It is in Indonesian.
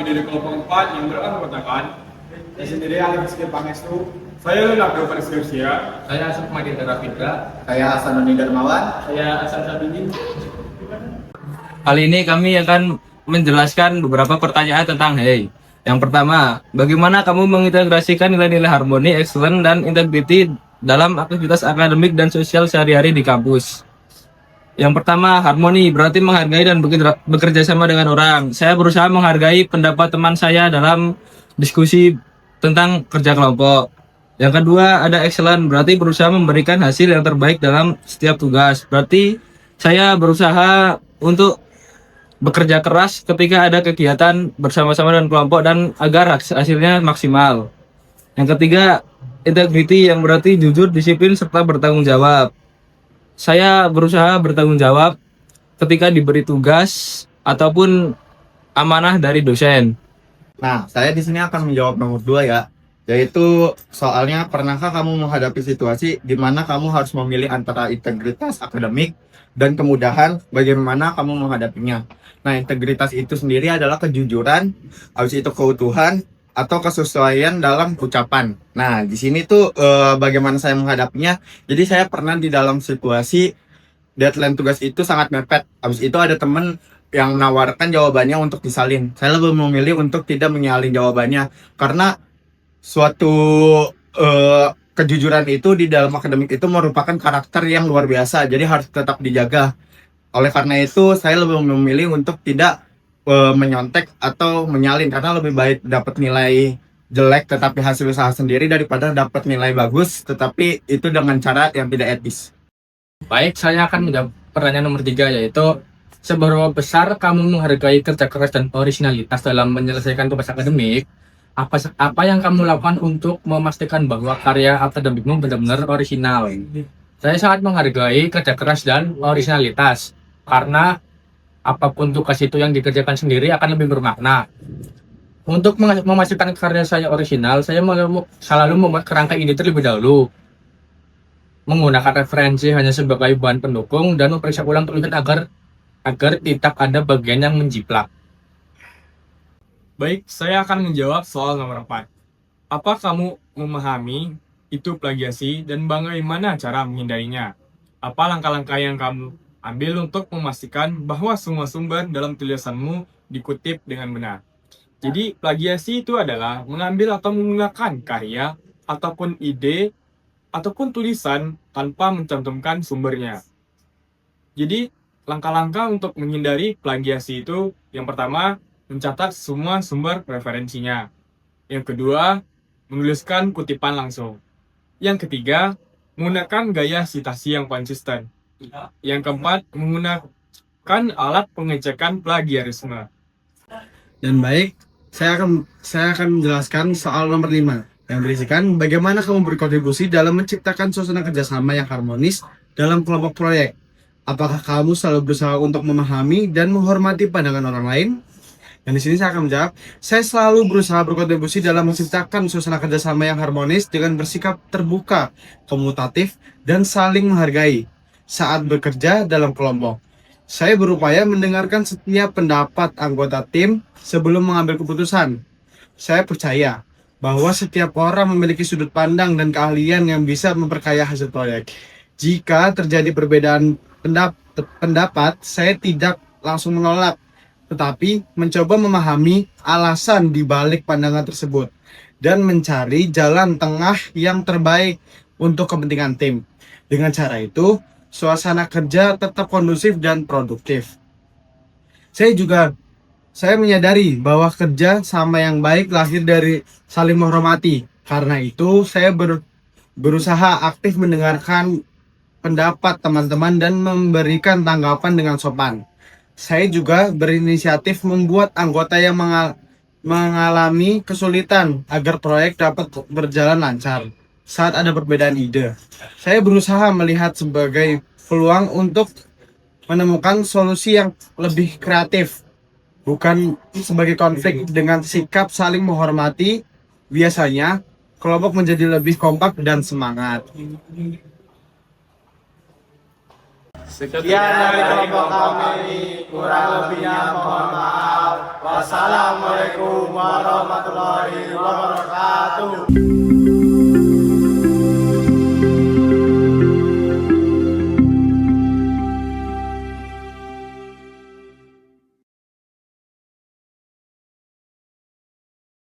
kami dari kelompok 4 yang beranggotakan saya sendiri Alex Pangestu, saya Leonardo Preskripsia, Saya Sukmadi Fitra. Saya Hasanudin Darmawan. Saya Hasan Sabidin. Kali ini kami akan menjelaskan beberapa pertanyaan tentang HEI. Yang pertama, bagaimana kamu mengintegrasikan nilai-nilai harmoni, excellence, dan integrity dalam aktivitas akademik dan sosial sehari-hari di kampus? Yang pertama, harmoni berarti menghargai dan bekerja sama dengan orang. Saya berusaha menghargai pendapat teman saya dalam diskusi tentang kerja kelompok. Yang kedua, ada excellent, berarti berusaha memberikan hasil yang terbaik dalam setiap tugas. Berarti saya berusaha untuk bekerja keras ketika ada kegiatan bersama-sama dengan kelompok dan agar hasilnya maksimal. Yang ketiga, integrity yang berarti jujur, disiplin, serta bertanggung jawab. Saya berusaha bertanggung jawab ketika diberi tugas ataupun amanah dari dosen. Nah, saya di sini akan menjawab nomor 2 ya. Yaitu soalnya pernahkah kamu menghadapi situasi di mana kamu harus memilih antara integritas akademik dan kemudahan bagaimana kamu menghadapinya. Nah, integritas itu sendiri adalah kejujuran, habis itu keutuhan atau kesesuaian dalam ucapan. Nah, di sini tuh bagaimana saya menghadapinya. Jadi saya pernah di dalam situasi deadline tugas itu sangat mepet. Habis itu ada teman yang menawarkan jawabannya untuk disalin. Saya lebih memilih untuk tidak menyalin jawabannya karena suatu kejujuran itu di dalam akademik itu merupakan karakter yang luar biasa. Jadi harus tetap dijaga. Oleh karena itu, saya lebih memilih untuk tidak menyontek atau menyalin karena lebih baik dapat nilai jelek tetapi hasil usaha sendiri daripada dapat nilai bagus tetapi itu dengan cara yang tidak etis. Baik, saya akan menjawab pertanyaan nomor 3, yaitu seberapa besar kamu menghargai kerja keras dan originalitas dalam menyelesaikan tugas akademik? Apa yang kamu lakukan untuk memastikan bahwa karya akademikmu benar-benar orisinal? Saya sangat menghargai kerja keras dan originalitas karena apapun tugas itu yang dikerjakan sendiri akan lebih bermakna. Untuk memastikan karya saya orisinal, saya selalu membuat kerangka ini terlebih dahulu, menggunakan referensi hanya sebagai bahan pendukung dan memeriksa ulang tulisan agar tidak ada bagian yang menjiplak. Baik, saya akan menjawab soal nomor 4. Apa kamu memahami itu plagiasi dan bagaimana cara menghindarinya? Apa langkah-langkah yang kamu ambil untuk memastikan bahwa semua sumber dalam tulisanmu dikutip dengan benar? Jadi, plagiasi itu adalah mengambil atau menggunakan karya ataupun ide ataupun tulisan tanpa mencantumkan sumbernya. Jadi, langkah-langkah untuk menghindari plagiasi itu, yang pertama, mencatat semua sumber referensinya. Yang kedua, menuliskan kutipan langsung. Yang ketiga, menggunakan gaya sitasi yang konsisten. Yang keempat, menggunakan alat pengecekan plagiarisme. Dan baik, saya akan menjelaskan soal nomor 5 yang berisikan bagaimana kamu berkontribusi dalam menciptakan suasana kerjasama yang harmonis dalam kelompok proyek. Apakah kamu selalu berusaha untuk memahami dan menghormati pandangan orang lain? Dan di sini saya akan menjawab, saya selalu berusaha berkontribusi dalam menciptakan suasana kerjasama yang harmonis dengan bersikap terbuka, komutatif, dan saling menghargai saat bekerja dalam kelompok. Saya berupaya mendengarkan setiap pendapat anggota tim sebelum mengambil keputusan. Saya percaya bahwa setiap orang memiliki sudut pandang dan keahlian yang bisa memperkaya hasil proyek. Jika terjadi perbedaan pendapat, saya tidak langsung menolak, tetapi mencoba memahami alasan di balik pandangan tersebut dan mencari jalan tengah yang terbaik untuk kepentingan tim. Dengan cara itu, suasana kerja tetap kondusif dan produktif. Saya menyadari bahwa kerja sama yang baik lahir dari saling menghormati. Karena itu, saya berusaha aktif mendengarkan pendapat teman-teman dan memberikan tanggapan dengan sopan. Saya juga berinisiatif membuat anggota yang mengalami kesulitan agar proyek dapat berjalan lancar. Saat ada perbedaan ide, saya berusaha melihat sebagai peluang untuk menemukan solusi yang lebih kreatif, bukan sebagai konflik. Dengan sikap saling menghormati, biasanya kelompok menjadi lebih kompak dan semangat. Sekian dari kelompok kami, kurang lebihnya mohon maaf. Wassalamualaikum warahmatullahi wabarakatuh.